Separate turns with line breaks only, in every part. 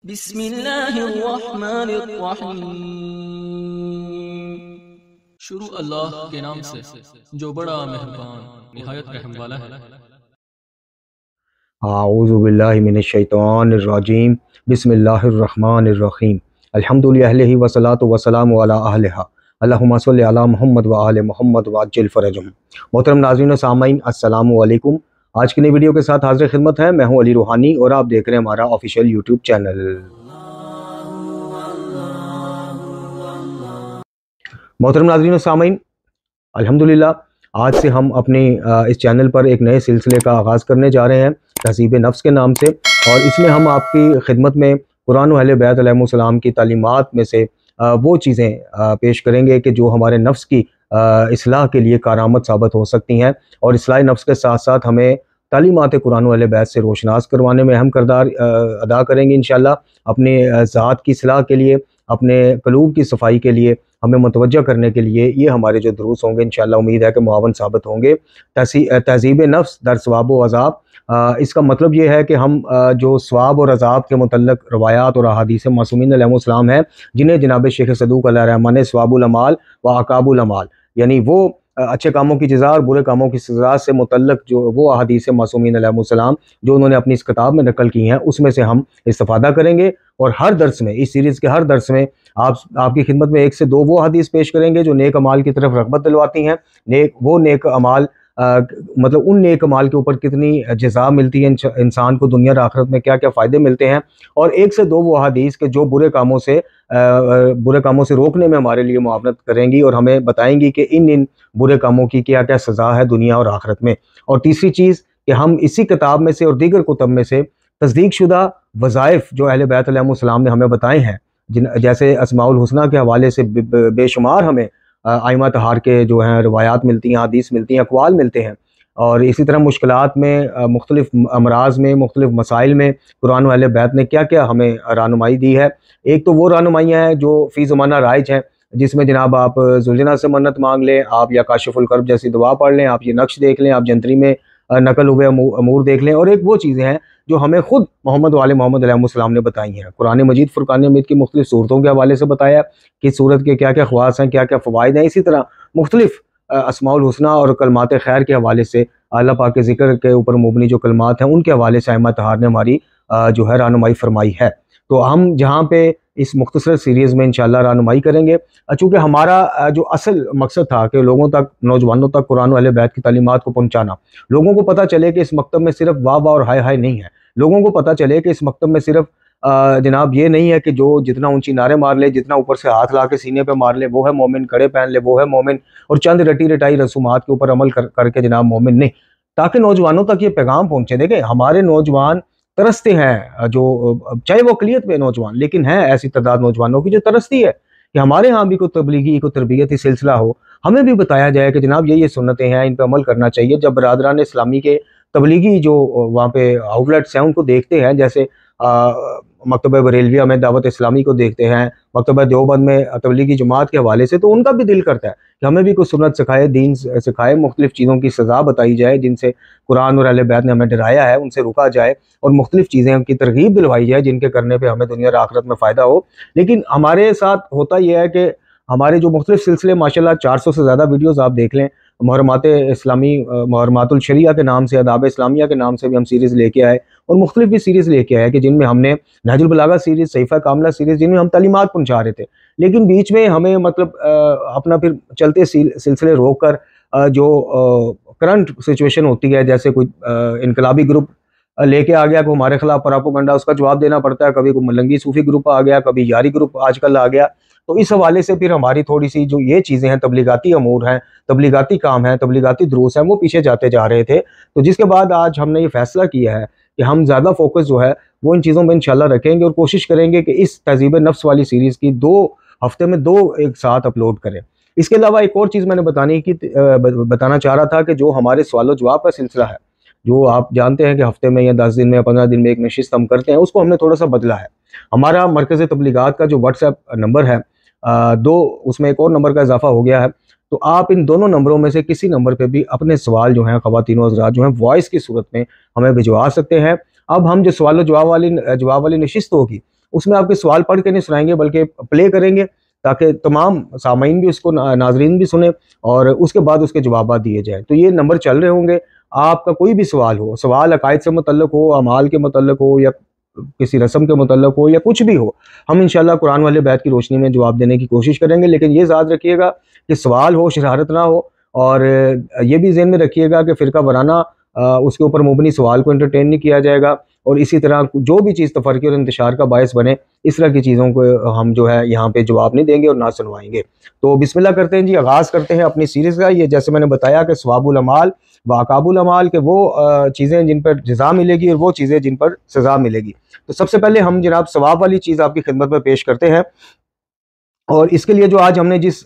बिस्मिल्लाहिर्रहमानिर्रहीम। शुरू अल्लाह के नाम से जो बड़ा मेहरबान निहायत रहम वाला है।
आऊज़ु बिल्लाहि मिनश शैतानिर रजीम। बिस्मिल्लाहिर्रहमानिर्रहीम। अल्हम्दुलिल्लाहि वस्सलातु वस्सलामु अला अहलिहा। अल्लाहुम्मा सल्लि अला मुहम्मद व आले मुहम्मद व अज्जिल फ़रजहुम। मोहतरम नाज़रीन व सामाईन, अस्सलामु अलैकुम। आज की नई वीडियो के साथ हाज़िर खिदमत है। मैं हूं अली रूहानी और आप देख रहे हैं हमारा ऑफिशियल यूट्यूब चैनल। मोहतरम नाज़रीन व सामाईन, अल्हम्दुलिल्लाह आज से हम अपने इस चैनल पर एक नए सिलसिले का आगाज़ करने जा रहे हैं, तहज़ीब नफ्स के नाम से। और इसमें हम आपकी खिदमत में कुरान व अहले बैत अलैहिमुस्सलाम की तालीमात में से वो चीज़ें पेश करेंगे कि जो हमारे नफ्स की इस्लाह के लिए कारआमद साबित हो सकती हैं, और इस्लाह नफ्स के साथ साथ हमें तालीमात कुरान व अहले बैत से रोशनास करवाने में अहम किरदार अदा करेंगे इंशाअल्लाह। अपने ज़ात की इस्लाह के लिए, अपने क़ुलूब की सफाई के लिए, हमें मुतवज्जह करने के लिए ये हमारे जो दुरूस होंगे इंशाअल्लाह उम्मीद है कि मुआवन साबित होंगे। तहज़ीब नफ्स दर सवाब व अज़ाब, इसका मतलब ये है कि हम जो सवाब और अज़ाब के मुतल्लक़ रवायात और अहादीस मासूमीन अलैहिमुस्सलाम हैं, जिन्हें जनाब शेख सदूक़ अलैहिर्रहमान ने सवाबुल अमाल व अकाबुल अमाल, यानी वो अच्छे कामों की जज़ा और बुरे कामों की सज़ा से मुतल्लक़ जो वो अहादीस मासूमीन अलैहिमुस्सलाम जो उन्होंने अपनी इस किताब में नकल की हैं, उसमें से हम इस्तिफ़ादा करेंगे। और हर दर्स में, इस सीरीज़ के हर दर्स में आपकी खिदमत में 1 से 2 वो हदीस पेश करेंगे जो नेक अमाल की तरफ रग़बत दिलवाती हैं। नेक अमाल मतलब उन नेक अमाल के ऊपर कितनी जज़ा मिलती है, इंसान को दुनिया और आखिरत में क्या क्या फ़ायदे मिलते हैं। और 1 से 2 वो हदीस के जो बुरे कामों से रोकने में हमारे लिए मुआवनत करेंगी और हमें बताएंगी कि इन बुरे कामों की क्या क्या सज़ा है दुनिया और आखिरत में। और तीसरी चीज़ कि हम इसी किताब में से और दीगर कुतब में से तस्दीक शुदा वज़ाइफ जो अहले बैत अलैहिमुस्सलाम ने हमें बताए हैं, जैसे अस्माउल हुस्ना के हवाले से बेशुमार हमें आइमा तहार के जो हैं रवायात मिलती हैं, हदीस मिलती हैं, अक़वाल मिलते हैं। और इसी तरह मुश्किलात में, मुख्तलिफ अमराज़ में, मुख्तलिफ मसाइल में कुरान व अहले बैत ने क्या क्या हमें रहनुमाई दी है। एक तो वो रहनुमाइयाँ हैं जो फ़ी ज़माना राइज हैं, जिसमें जनाब आप ज़ुलजना से मन्नत मांग लें, आप या काशिफुल कर्ब जैसी दुआ पढ़ लें, आप ये नक्श देख लें, आप जंतरी में नकल हुए अमूर देख लें। और एक वो चीज़ें हैं जो हमें खुद मोहम्मद वाले मोहम्मद अलैहिस्सलाम ने बताई हैं। कुरान मजीद फुरकान हमीद की मुख्तलिफ सूरतों के हवाले से बताया कि सूरत के क्या क्या ख़वास हैं, क्या क्या फ़वाइद हैं। इसी तरह मुख्तलिफ अस्माउल हुस्ना और कलमात खैर के हवाले से, अल्लाह पाक के ज़िक्र के ऊपर मुबनी जो कलमात हैं उनके हवाले से आइमा तहार ने हमारी जो है रहनुमाई फरमाई है। तो हम जहाँ पे इस मुख्तसर सीरीज़ में इंशाअल्लाह रहनुमाई करेंगे, चूँकि हमारा जो असल मकसद था कि लोगों तक, नौजवानों तक कुरान व अहले बैत की तालीमात को पहुँचाना, लोगों को पता चले कि इस मकतब में सिर्फ वाह वाह और हाय हाय नहीं है। लोगों को पता चले कि इस मकतब में सिर्फ जनाब ये नहीं है कि जो जितना ऊंची नारे मार ले, जितना ऊपर से हाथ ला के सीने पे मार ले वो है मोमिन, कड़े पहन ले वो है मोमिन, और चंद रटी रटाई रसूमात के ऊपर अमल करके जनाब मोमिन नहीं, ताकि नौजवानों तक ये पैगाम पहुंचे। देखें, हमारे नौजवान तरसते हैं, जो चाहे वो अक़लियत में नौजवान, लेकिन हैं ऐसी तादाद नौजवानों की जो तरसती है कि हमारे यहाँ भी कोई तबलीगी, कोई तरबियती सिलसिला हो, हमें भी बताया जाए कि जनाब ये सुन्नतें हैं, इन पर अमल करना चाहिए। जब बरादरान इस्लामी के तबलीगी जो वहाँ पे आउटलेट्स हैं उनको देखते हैं, जैसे मकतबा बरेलविया में दावत इस्लामी को देखते हैं, मकतबा देवबंद में तबलीगी जमात के हवाले से, तो उनका भी दिल करता है कि हमें भी कुछ सुन्नत सिखाए, दीन सिखाए, मुख्तलिफ चीज़ों की सज़ा बताई जाए जिनसे कुरान और अहले बैत ने हमें डराया है, उनसे रुका जाए, और मुख्तलिफ चीज़ें की तरगीब दिलवाई जाए जिनके करने पर हमें दुनिया और आखिरत में फ़ायदा हो। लेकिन हमारे साथ होता यह है कि हमारे जो मुख्तलिफ सिलसिले, माशाल्लाह 400 से ज़्यादा वीडियोज़ आप देख लें, मुहर्रमात इस्लामी, मुहर्रमातुल शरिया के नाम से, आदाब इस्लामिया के नाम से भी हम सीरीज़ लेके आए, और मुख्तलिफ भी सीरीज़ लेके आए कि जिनमें हमने नहजुल बलागा सीरीज़, सहीफ़ा कामिला सीरीज़, जिनमें हम तालीमात पहुँचा रहे थे। लेकिन बीच में हमें मतलब अपना फिर चलते सिलसिले रोक कर जो करंट सिचुएशन होती है, जैसे कोई इनकलाबी ग्रुप लेके आ गया, को हमारे खिलाफ प्रोपेगेंडा, उसका जवाब देना पड़ता है। कभी कोई मलंगी सूफी ग्रुप आ गया, कभी यारी ग्रुप आजकल आ गया। तो इस हवाले से फिर हमारी थोड़ी सी जो ये चीज़ें हैं, तबलीगाती अमूर हैं, तबलीगाती काम हैं, तबलीगाती दुरूस हैं, वो पीछे जाते जा रहे थे। तो जिसके बाद आज हमने ये फैसला किया है कि हम ज़्यादा फोकस जो है वो इन चीज़ों में इंशाल्लाह रखेंगे, और कोशिश करेंगे कि इस तहज़ीब नफ्स वाली सीरीज़ की 2 हफ्ते में 2 एक साथ अपलोड करें। इसके अलावा एक और चीज़ मैंने बताना चाह रहा था कि जो हमारे सवाल जवाब का सिलसिला है, जो आप जानते हैं कि हफ्ते में या 10 दिन में या 15 दिन में एक नशिस्त हम करते हैं, उसको हमने थोड़ा सा बदला है। हमारा मरकज़ तबलीगात का जो व्हाट्सएप नंबर है, 2 उसमें एक और नंबर का इजाफा हो गया है। तो आप इन दोनों नंबरों में से किसी नंबर पे भी अपने सवाल जो हैं, ख़वातीन व हज़रात जो हैं, वॉइस की सूरत में हमें भिजवा सकते हैं। अब हम जो सवाल जवाब वाली नशिस्त होगी उसमें आपके सवाल पढ़ के नहीं सुनाएंगे बल्कि प्ले करेंगे ताकि तमाम सामाईन भी उसको, नाजरीन भी सुने और उसके बाद उसके जवाब दिए जाए। तो ये नंबर चल रहे होंगे। आपका कोई भी सवाल हो, सवाल अकायद से मुतल्लक हो, अमाल के मुतल्लक हो, या किसी रस्म के मुतल्लक हो, या कुछ भी हो, हम इंशाल्लाह कुरान वाले बैत की रोशनी में जवाब देने की कोशिश करेंगे। लेकिन ये याद रखिएगा कि सवाल हो, शरारत ना हो, और ये भी ज़हन में रखिएगा कि फ़िरका वराना उसके ऊपर मुबनी सवाल को एंटरटेन नहीं किया जाएगा, और इसी तरह जो भी चीज़ तफरक़े और इंतशार का बायस बने, इस तरह की चीज़ों को हम जो है यहाँ पे जवाब नहीं देंगे और ना सुनवाएंगे। तो बिस्मिल्लाह करते हैं जी, आगाज़ करते हैं अपनी सीरीज़ का। ये जैसे मैंने बताया कि सवाबुल अमाल व अकाबुल अमाल के वो चीज़ें जिन पर जज़ा मिलेगी और वो चीज़ें जिन पर सज़ा मिलेगी। तो सबसे पहले हम जनाब सवाब वाली चीज़ आपकी खिदमत में पेश करते हैं, और इसके लिए जो आज हमने जिस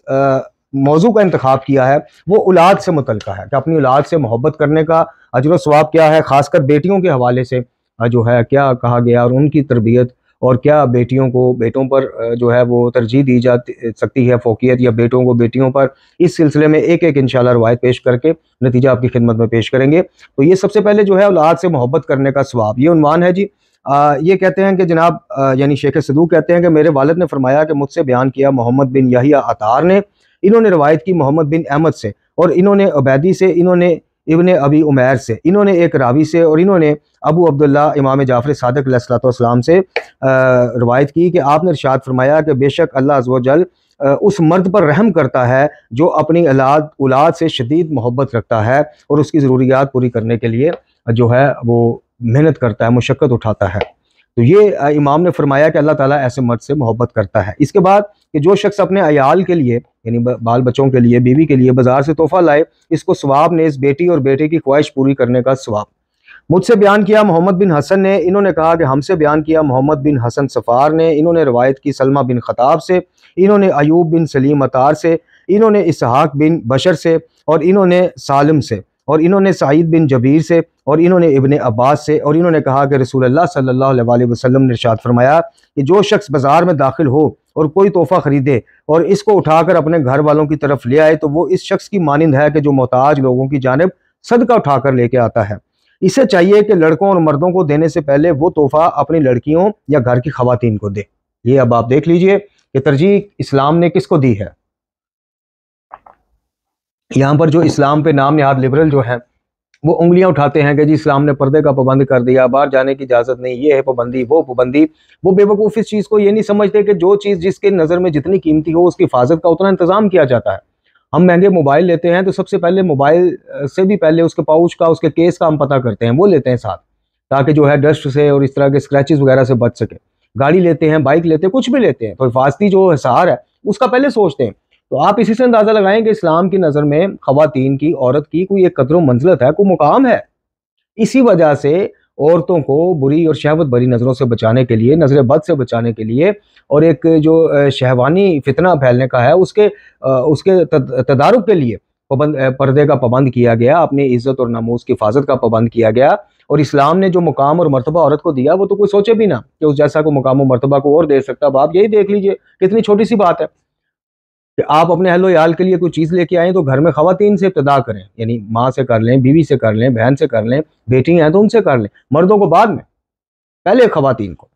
मौजू का इंतखाब किया है वो औलाद से मुतल्लिक़ है कि अपनी औलाद से मोहब्बत करने का अजर व सवाब क्या है, ख़ासकर बेटियों के हवाले से जो है क्या कहा गया, और उनकी तरबियत, और क्या बेटियों को बेटों पर जो है वो तरजीह दी जा सकती है, फ़ौक़ियत, या बेटों को बेटियों पर। इस सिलसिले में एक एक इंशाल्लाह रवायत पेश करके नतीजा आपकी खिदमत में पेश करेंगे। तो ये सबसे पहले जो है औलाद से मोहब्बत करने का सवाब, ये उन्वान है जी। ये कहते हैं कि जनाब यानी शेख सदूक कहते हैं कि मेरे वालिद ने फरमाया कि मुझसे बयान किया मोहम्मद बिन यहिया अतार ने, इन्होंने रवायत की मोहम्मद बिन अहमद से, और इन्होंने उबैदी से, इन्होंने इब्ने अबी उमैर से, इन्होंने एक रावी से, और इन्होंने अबू अब्दुल्ला इमाम जाफ़र सादिक अलैहिस्सलाम से रवायत की कि आपने इरशाद फरमाया कि बेशक अल्लाह अज़्ज़ व जल उस मर्द पर रहम करता है जो अपनी औलाद से शदीद मोहब्बत रखता है और उसकी ज़रूरियात पूरी करने के लिए जो है वो मेहनत करता है, मुशक्क़त उठाता है। तो ये इमाम ने फरमाया कि अल्लाह ताला ऐसे मर्द से मोहब्बत करता है। इसके बाद कि जो शख्स अपने अयाल के लिए यानी बाल बच्चों के लिए, बीवी के लिए बाजार से तोहफा लाए, इसको सवाब ने इस बेटी और बेटे की ख्वाहिश पूरी करने का सवाब। मुझसे बयान किया मोहम्मद बिन हसन ने, इन्होंने कहा कि हमसे बयान किया मोहम्मद बिन हसन सफ़ार ने, इन्होंने रवायत की सलमा बिन खताब से, इन्होंने अयूब बिन सलीम अतार से, इन्होंने इसहाक बिन बशर से, और इन्होंने सालिम से, और इन्होंने सईद बिन जबीर से, और इन्होंने इब्ने अब्बास से, और इन्होंने कहा कि रसूलुल्लाह सल्लल्लाहु अलैहि वसल्लम ने इरशाद फरमाया कि जो शख्स बाज़ार में दाखिल हो और कोई तोहफ़ा ख़रीदे और इसको उठाकर अपने घर वालों की तरफ ले आए, तो वो इस शख्स की मानिंद है कि जो मोहताज लोगों की जानिब सदका उठाकर लेके आता है। इसे चाहिए कि लड़कों और मर्दों को देने से पहले वो तोहफ़ा अपनी लड़कियों या घर की ख़वातीन को दे। ये अब आप देख लीजिए कि तरजीह इस्लाम ने किसको दी है। यहाँ पर जो इस्लाम पे नाम नहाद लिबरल जो है वो उंगलियां उठाते हैं कि जी इस्लाम ने पर्दे का पाबंद कर दिया, बाहर जाने की इजाज़त नहीं, ये है पाबंदी, वो पाबंदी। वो बेवकूफ़ इस चीज़ को ये नहीं समझते कि जो चीज़ जिसके नज़र में जितनी कीमती हो उसकी हिफाजत का उतना इंतज़ाम किया जाता है। हम महंगे मोबाइल लेते हैं तो सबसे पहले मोबाइल से भी पहले उसके पाउच का, उसके केस का हम पता करते हैं, वो लेते हैं साथ, ताकि जो है डस्ट से और इस तरह के स्क्रैचेस वगैरह से बच सके। गाड़ी लेते हैं, बाइक लेते हैं, कुछ भी लेते हैं तो हिफाजती जो हिसार है उसका पहले सोचते हैं। तो आप इसी से अंदाज़ा लगाएं कि इस्लाम की नज़र में ख़वातीन की, औरत की कोई एक कदर मंज़िलत है, कोई मुकाम है। इसी वजह से औरतों को बुरी और शहवत भरी नज़रों से बचाने के लिए, नज़र बद से बचाने के लिए, और एक जो शहवानी फितना फैलने का है उसके तदारुक के लिए पर्दे का पाबंद किया गया, अपनी इज़्ज़त और नमूस की हिफाजत का पाबंद किया गया। और इस्लाम ने जो मुकाम और मर्तबा औरत को दिया वो तो कोई सोचे भी ना कि उस जैसा को मुकाम और मर्तबा को और दे सकता। अब आप यही देख लीजिए कितनी छोटी सी बात है कि आप अपने अहलो याल के लिए कोई चीज़ लेके आएँ तो घर में ख़वातीन से इब्तिदा करें, यानी माँ से कर लें, बीवी से कर लें, बहन से कर लें, बेटी हैं तो उनसे कर लें, मर्दों को बाद में, पहले ख़वातीन को।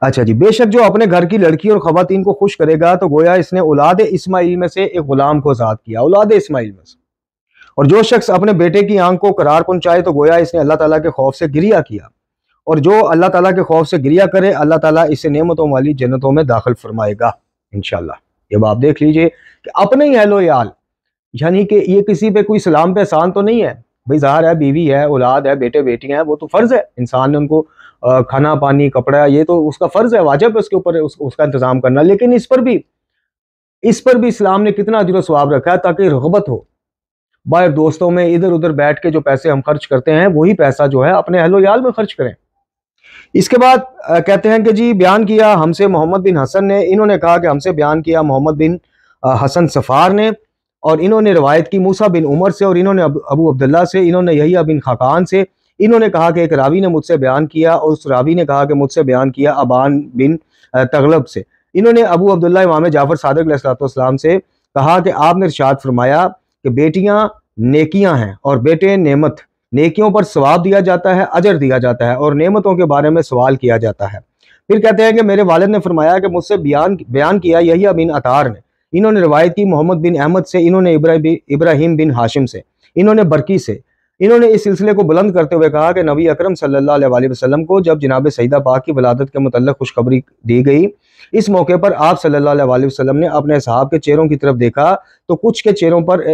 अच्छा जी, बेशक जो अपने घर की लड़की और ख़वातीन को खुश करेगा तो गोया इसने औलाद इस्माइल में से एक ग़ुलाम को आज़ाद किया, औलाद इस्माइल में से। और जो शख्स अपने बेटे की आंख को करार पहुँचाए तो गोया इसने अल्लाह ताला के खौफ से गिरिया किया। और जो अल्लाह ताला के खौफ से गिरिया करे अल्लाह ताला इसे नेमतों वाली जन्नतों में दाखिल फरमाएगा इंशाअल्लाह। ये आप देख लीजिए कि अपने ही अहलो याल, यानी कि ये किसी पे कोई सलाम पे एहसान तो नहीं है भाई, ज़ाहिर है बीवी है, औलाद है, बेटे बेटियां हैं, वो तो फ़र्ज़ है इंसान ने उनको खाना पानी कपड़ा ये तो उसका फ़र्ज़ है, वाजिब है उसके ऊपर उसका इंतज़ाम करना। लेकिन इस पर भी इस्लाम ने कितना अजर सवाब रखा है ताकि रग़बत हो। बाहर दोस्तों में इधर उधर बैठ के जो पैसे हम खर्च करते हैं वही पैसा जो है अपने अहलो याल में खर्च करें। इसके बाद कहते हैं कि जी बयान किया हमसे मोहम्मद बिन हसन ने, इन्होंने कहा कि हमसे बयान किया मोहम्मद बिन हसन सफ़ार ने, और इन्होंने रवायत की मूसा बिन उमर से, और इन्होंने अबू अब्दुल्ला से, इन्होंने यहिया बिन खाकान से। इन्होंने कहा कि एक रावी ने मुझसे बयान किया, और उस रावी ने कहा कि मुझसे बयान किया अबान बिन तगलब से। इन्होंने अबू अब्दुल्ला इमाम जाफ़र सादिक अलैहिस्सलाम से कहा कि आपने इरशाद फरमाया कि बेटियां नेकियां हैं और बेटे नेमत। नेकियों पर सवाब दिया जाता है, अजर दिया जाता है, और नेमतों के बारे में सवाल किया जाता है। फिर कहते हैं कि मेरे वालिद ने फरमाया कि मुझसे बयान किया यही बिन अतार ने, इन्होंने रिवायत की मोहम्मद बिन अहमद से, इन्होंने इब्राहिम बिन हाशिम से, इन्होंने बरकी से। इन्होंने इस सिलसिले को बुलंद करते हुए कहा कि नबी अकरम सल्लल्लाहु अलैहि वसल्लम को जब जनाब सईदा पाक की वलादत के मुतल्लिक़ खुशखबरी दी गई, इस मौके पर आप सल्लल्लाहु अलैहि वसल्लम ने अपने असहाब के चेहरों की तरफ देखा तो कुछ के चेहरों पर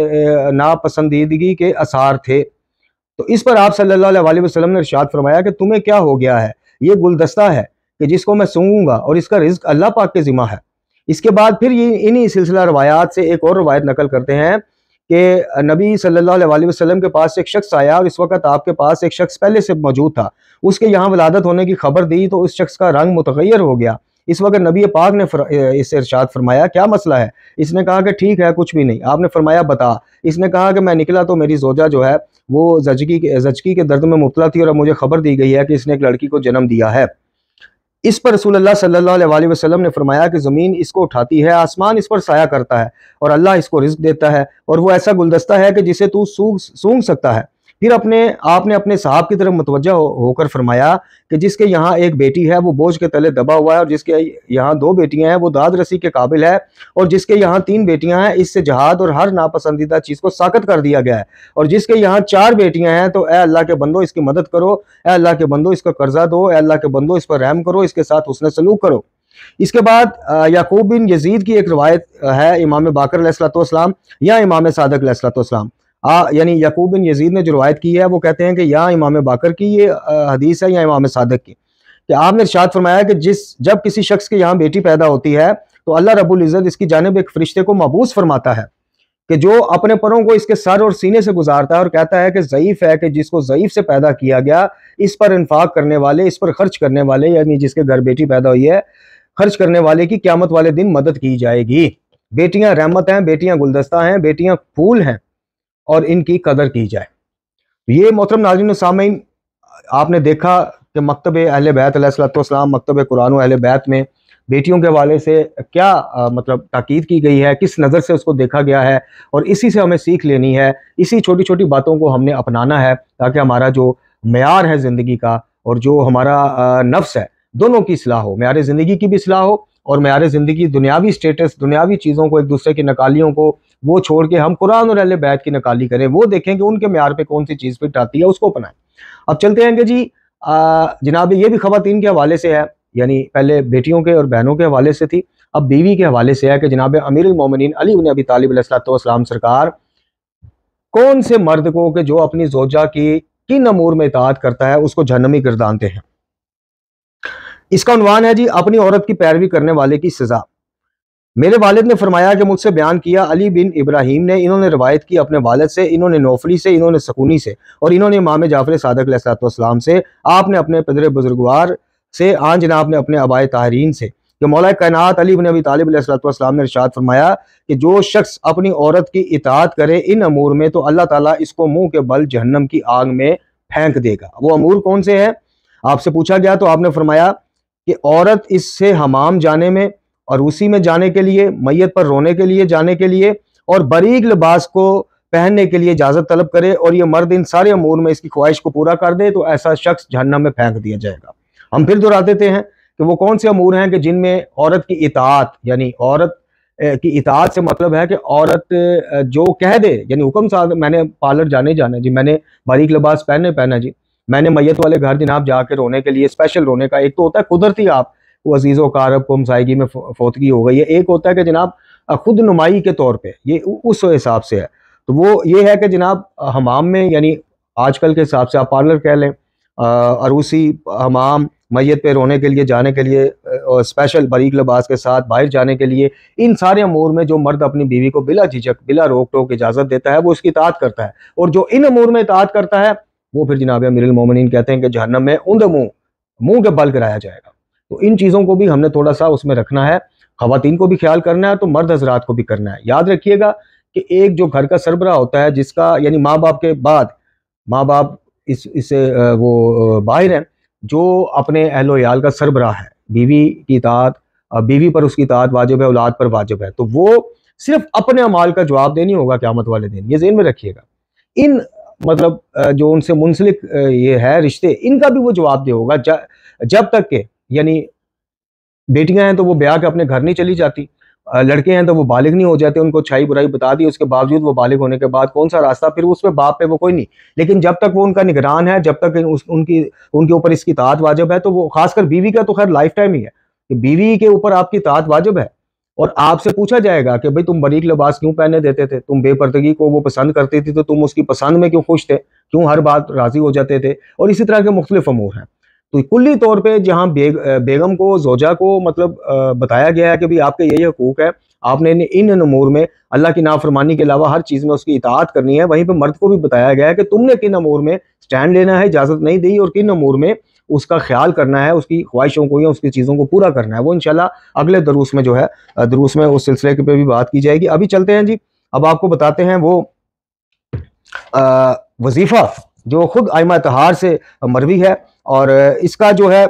नापसंदीदगी के आसार थे। तो इस पर आप सल्लल्लाहु अलैहि वसल्लम ने इरशाद फरमाया कि तुम्हें क्या हो गया है, ये गुलदस्ता है कि जिसको मैं सूंघूंगा और इसका रिज्क अल्लाह पाक के जिम्मा है। इसके बाद फिर ये इन्हीं सिलसिला रवायात से एक और रवायत नकल करते हैं कि नबी सल्लल्लाहु अलैहि वसल्लम के पास एक शख्स आया और इस वक्त आपके पास एक शख्स पहले से मौजूद था, उसके यहाँ वलादत होने की खबर दी तो उस शख्स का रंग मुतगय्यर हो गया। इस वक्त नबी पाक ने इससे इरशाद फरमाया क्या मसला है? इसने कहा कि ठीक है कुछ भी नहीं। आपने फरमाया बता। इसने कहा कि मैं निकला तो मेरी जोजा जो है वो जचकी के दर्द में मुब्तला थी और अब मुझे खबर दी गई है कि इसने एक लड़की को जन्म दिया है। इस पर रसूलुल्लाह सल्लल्लाहु अलैहि वसल्लम ने फरमाया कि ज़मीन इसको उठाती है, आसमान इस पर साया करता है और अल्लाह इसको रिज़्क देता है और वो ऐसा गुलदस्ता है कि जिसे तू सूंघ सकता है। फिर आपने अपने साहब की तरफ मुतवज्जा होकर फरमाया कि जिसके यहाँ एक बेटी है वो बोझ के तले दबा हुआ है और जिसके यहाँ 2 बेटियां हैं वो दाद रसी के काबिल है और जिसके यहाँ 3 बेटियां हैं इससे जहाद और हर नापसंदीदा चीज़ को साकत कर दिया गया है और जिसके यहाँ 4 बेटियां हैं तो ए अल्लाह के बंदो इसकी मदद करो, ए अल्लाह के बंदो इसका कर्जा दो, ए अल्लाह के बंदो इस पर रहम करो, इसके साथ हुस्न सलूक करो। इसके बाद याकूब बिन यजीद की एक रवायत है इमाम बाकर अलैहिस्सलाम या इमाम सादक अलैहिस्सलाम, यानी याकूब बिन यजीद ने जो रवायत की है वो कहते हैं कि या इमाम बाकर की ये हदीस है या इमाम सादक की, कि आपने इरशाद फरमाया कि जब किसी शख्स के यहाँ बेटी पैदा होती है तो अल्लाह रब्बुल इज़्ज़त इसकी जानिब एक फरिश्ते को मबूस फरमाता है कि जो अपने परों को इसके सर और सीने से गुजारता है और कहता है कि ज़ईफ़ है कि जिसको ज़ईफ़ से पैदा किया गया, इस पर इन्फाक करने वाले, इस पर खर्च करने वाले, यानी जिसके घर बेटी पैदा हुई है खर्च करने वाले की क़यामत वाले दिन मदद की जाएगी। बेटियां रहमत हैं, बेटियां गुलदस्ता हैं, बेटियां फूल हैं और इनकी कदर की जाए। ये मोहतरम नाज़रीन व सामीन, आपने देखा कि मकतब अहले बैत अलैहिस्सलाम, मकतब कुरान व अहले बैत में बेटियों के हवाले से क्या मतलब ताकीद की गई है, किस नज़र से उसको देखा गया है और इसी से हमें सीख लेनी है। इसी छोटी छोटी बातों को हमने अपनाना है ताकि हमारा जो मेयार है ज़िंदगी का और जो हमारा नफ्स है दोनों की इस्लाह हो, मेयार ज़िंदगी की भी इस्लाह हो और मेयार ज़िंदगी दुनियावी स्टेटस, दुनियावी चीज़ों को, एक दूसरे की नकालियों को वो छोड़ के हम कुरान और अहले बैत की नकाली करें, वो देखें कि उनके मेयार पे कौन सी चीज़ फिट आती है, उसको अपनाएं। अब चलते हैं कि जी जनाब ये भी ख़वातीन के हवाले से है, यानी पहले बेटियों के और बहनों के हवाले से थी, अब बीवी के हवाले से है कि जनाब अमीरुल मोमिनीन अली इब्न अबी तालिब अलैहिस्सलाम सरकार कौन से मर्द को कि जो अपनी ज़ौजा की किन अमूर में इताअत करता है उसको जहन्नमी गर्दानते हैं। इसका उन्वान है जी अपनी औरत की पैरवी करने वाले की सज़ा। मेरे वालिद ने फरमाया कि मुझसे बयान किया अली बिन इब्राहिम ने, इन्होंने रवायत की अपने वालिद से, इन्होंने नौफली से, इन्होंने सकूनी से और इन्होंने इमाम जाफर सादक अलैहिस्सलाम से, आपने अपने पदर बुजुर्गवार से, आन जनाब ने अपने अबाए ताहरीन से कि मौला कायनात अली इब्न अबी तालिब अलैहिस्सलाम ने इरशाद फरमाया कि जो शख्स अपनी औरत की इताअत करे इन अमूर में तो अल्लाह ताला इसको मुंह के बल जहन्नम की आग में फेंक देगा। वो अमूर कौन से हैं? आपसे पूछा गया तो आपने फरमाया कि औरत इससे हमाम जाने में और उसी में जाने के लिए, मैयत पर रोने के लिए जाने के लिए और बरीक लिबास को पहनने के लिए इजाज़त तलब करे और ये मर्द इन सारे अमूर में इसकी ख्वाहिश को पूरा कर दे तो ऐसा शख्स जहन्नम में फेंक दिया जाएगा। हम फिर दोहरा देते हैं कि वो कौन से अमूर हैं कि जिनमें औरत की इताअत, यानी औरत की इताअत से मतलब है कि औरत जो कह दे, यानी हुक्म साहब मैंने पार्लर जाना जी, मैंने बारीक लिबास पहना जी, मैंने मैयत वाले घर जनाब जाके रोने के लिए, स्पेशल रोने का, एक तो होता है कुदरती आप वो अजीज़ों कारब को हमसायगी में फोतगी हो गई है, एक होता है कि जनाब खुद नुमाई के तौर पे, ये उस हिसाब से है। तो वो ये है कि जनाब हमाम में, यानी आजकल के हिसाब से आप पार्लर कह लें, अरूसी, हमाम, मैयत पे रोने के लिए जाने के लिए और स्पेशल बारीक लिबास के साथ बाहर जाने के लिए, इन सारे अमूर में जो मर्द अपनी बीवी को बिला झिझक, बिला रोक टोक इजाज़त देता है वो उसकी इताअत करता है और जो इन अमूर में इताअत करता है वो फिर जनाब अमीरुल मोमिनीन कहते हैं कि जहन्नम में उंधे मुंह के बल गिराया जाएगा। तो इन चीज़ों को भी हमने थोड़ा सा उसमें रखना है, ख़वातीन को भी ख्याल करना है तो मर्द हजरात को भी करना है। याद रखिएगा कि एक जो घर का सरबराह होता है जिसका, यानी माँ बाप के बाद, माँ बाप इससे वो बाहर हैं, जो अपने अहलो याल का सरबराह है, बीवी की इताअत, बीवी पर उसकी इताअत वाजिब है, औलाद पर वाजिब है, तो वो सिर्फ अपने अमाल का जवाब देनी होगा क़यामत वाले दिन, ये ज़हन में रखिएगा। इन मतलब जो उनसे मुंसलिक ये है रिश्ते, इनका भी वो जवाब दे होगा जब तक के, यानी बेटियां हैं तो वो ब्याह के अपने घर नहीं चली जाती, लड़के हैं तो वो बालिग नहीं हो जाते, उनको अच्छाई बुराई बता दी, उसके बावजूद वो बालिग होने के बाद कौन सा रास्ता, फिर उसमें बाप पे वो कोई नहीं। लेकिन जब तक वो उनका निगरान है, जब तक उनके ऊपर इसकी इताअत वाजिब है, तो वो खासकर बीवी का तो खैर लाइफ टाइम ही है कि बीवी के ऊपर आपकी इताअत वाजिब है। और आपसे पूछा जाएगा कि भाई तुम बारीक लिबास क्यों पहनने देते थे, तुम बेपर्दगी को वो पसंद करती थी तो तुम उसकी पसंद में क्यों खुश थे, क्यों हर बात राजी हो जाते थे, और इसी तरह के मुख्तलिफ अमूर हैं। तो कुल्ली तौर पे जहाँ बेगम को, जोजा को मतलब बताया गया है कि भाई आपके यही हकूक है, आपने इन अमूर में अल्लाह की नाफरमानी के अलावा हर चीज़ में उसकी इताअत करनी है, वहीं पे मर्द को भी बताया गया है कि तुमने किन अमूर में स्टैंड लेना है, इजाज़त नहीं दी, और किन अमूर में उसका ख्याल करना है, उसकी ख्वाहिशों को या उसकी चीज़ों को पूरा करना है। वो इंशाल्लाह अगले दरूस में जो है, दरूस में उस सिलसिले पे भी बात की जाएगी। अभी चलते हैं जी, अब आपको बताते हैं वो वजीफ़ा जो खुद आइमा तहार से मरवी है, और इसका जो है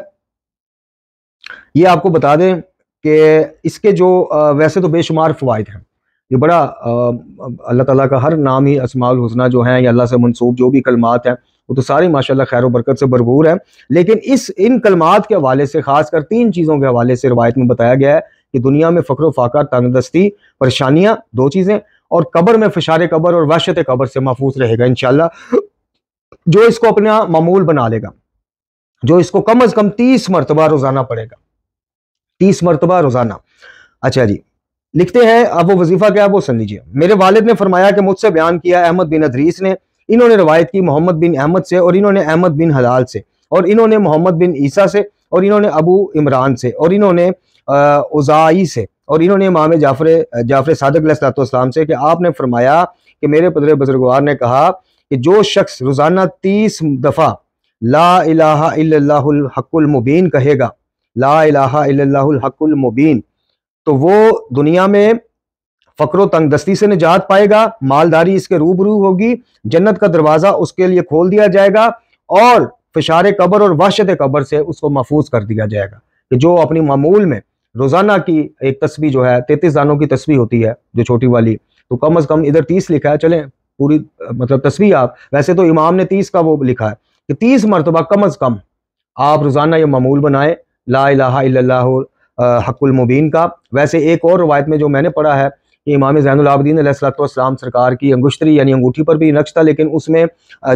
ये आपको बता दें कि इसके जो वैसे तो बेशुमार फ़वाइद हैं, ये बड़ा अल्लाह ताला का हर नाम ही अस्माउल हुस्ना जो हैं या अल्लाह से मंसूब जो भी कलमात हैं वो तो सारी माशाल्लाह खैर बरकत से भरपूर है। लेकिन इन कलमात के हवाले से खासकर 3 चीज़ों के हवाले से रिवायत में बताया गया है कि दुनिया में फ़क्र फाका, तंगदस्ती, परेशानियाँ 2 चीज़ें, और कब्र में फ़िशार कब्र और वहशत कब्र से महफूज रहेगा इंशाल्लाह। जो इसको अपना मामूल बना लेगा, जो इसको कम अज़ कम 30 मरतबा रोज़ाना पढ़ेगा, 30 मरतबा रोज़ाना। अच्छा जी, लिखते हैं, अब वो वजीफ़ा क्या है वो सुन लीजिए। मेरे वालिद ने फरमाया कि मुझसे बयान किया अहमद बिन अदरीस ने, इन्होंने रवायत की मोहम्मद बिन अहमद से, और इन्होंने अहमद बिन हलाल से, और इन्होंने मोहम्मद बिन ईसा से, और इन्होंने अबू इमरान से, और इन्होंने उज़ाई से, और इन्होंने इमाम जाफ़र सादिक़ अलैहिस्सलाम से कि आपने फरमाया कि मेरे पदर बुजुर्गवार ने कहा कि जो शख्स रोज़ाना 30 दफ़ा ला इलाहा इल्लल्लाहुल हक़्क़ुल मुबीन कहेगा, ला इलाहा इल्लल्लाहुल हक़्क़ुल मुबीन, तो वो दुनिया में फ़क्र तंगदस्ती से निजात पाएगा, मालदारी इसके रूबरू होगी, जन्नत का दरवाज़ा उसके लिए खोल दिया जाएगा, और फ़िशार कब्र और वहशत कब्र से उसको महफूज कर दिया जाएगा। कि जो अपनी मामूल में रोज़ाना की एक तस्बीह जो है 33 दानों की तस्बीह होती है जो छोटी वाली, तो कम अज़ कम इधर 30 लिखा है, चलें पूरी मतलब तस्बीह आप, वैसे तो इमाम ने 30 का वो लिखा है कि 30 मरतबा कम अज़ कम आप रोज़ाना ये मामूल बनाए ला इलाहा इल्लल्लाहुल हक़्क़ुल मुबीन का। वैसे एक और रवायत में जो मैंने पढ़ा है कि इमाम ज़ैनुल आबिदीन अलैहिस्सलाम सरकार की अंगुश्तरी यानी अंगूठी पर भी नक्श था, लेकिन उसमें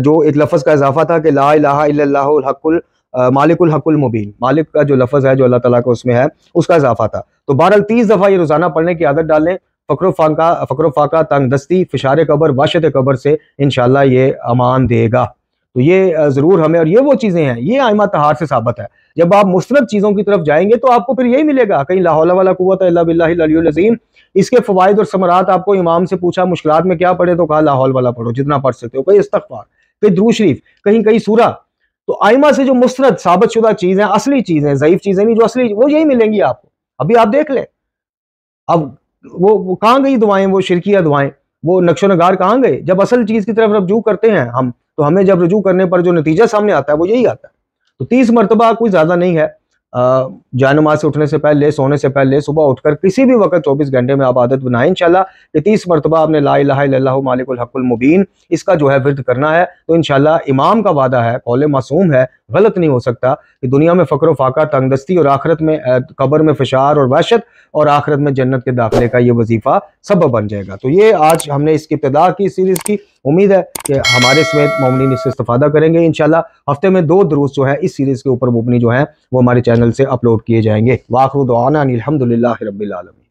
जो एक लफ्ज़ का इजाफा था कि ला इलाहा इल्लल्लाहुल हक़्क़ुल मालिकुल हक़्क़ुल मुबीन, मालिक का जो लफ्ज़ है जो अल्लाह ताला का उसमें है उसका इजाफा था। तो बहरहाल 30 दफ़ा ये रोज़ाना पढ़ने की आदत डालें, फ़क्र फाका, तंगदस्ती, फ़िशार कब्र, वहशत कब्र से इंशाअल्लाह ये अमान देगा। तो ये ज़रूर हमें, और ये वो चीज़ें हैं, ये आइमा तहार से साबित है। जब आप मुस्तरद चीज़ों की तरफ जाएंगे तो आपको फिर यही मिलेगा, कहीं ला हौला वला कुव्वता इल्ला बिल्लाहिल अलियुल अज़ीम। इसके फ़वाइद और समरात आपको इमाम से पूछा मुश्किलात में क्या पढ़े, तो कहा ला हौल वाला पढ़ो जितना पढ़ सकते हो, कहीं इस्तग़फ़ार, कहीं दुरूद शरीफ, कहीं कहीं सूरा। तो आइमा से जो मुस्तरद साबित शुदा चीज़ें, असली चीज़ें, ज़ईफ़ चीज़ें नहीं, जो असली वो यही मिलेंगी आपको। अभी आप देख लें, अब वो कहाँ गई दुआएं, वो शिरकिया दुआएं, वो नक्शो नगार कहाँ गए। जब असल चीज़ की तरफ रजू करते हैं हम, तो हमें जब रजू करने पर जो नतीजा सामने आता है वो यही आता है। तो 30 मरतबा कोई ज़्यादा नहीं है। जानमाज से उठने से पहले, सोने से पहले, सुबह उठकर किसी भी वक्त 24 घंटे में आप आदत बनाएं इंशाल्लाह कि 30 मरतबा आपने ला इलाहा इल्लल्लाहु मालिकुल हक़्क़ुल मुबीन इसका जो है विर्द करना है। तो इंशाल्लाह इमाम का वादा है, कौले मासूम है, गलत नहीं हो सकता कि दुनिया में फ़क्र फाका, तंगदस्ती, और आखिरत में कब्र में फ़िशार और वहशत, और आखिरत में जन्नत के दाखिले का ये वजीफ़ा सबब बन जाएगा। तो ये आज हमने इसकी इब्तिदा की सीरीज़ की, उम्मीद है कि हमारे समेत मोमिनीन इससे इस्तिफ़ादा करेंगे। इंशाल्लाह हफ्ते में 2 दुरूस जो है इस सीरीज़ के ऊपर मुबनी जो है वो हमारे चैनल से अपलोड किए जाएंगे। वाखिरु दुआना अनिल हम्दुलिल्लाहि रब्बिल आलमीन।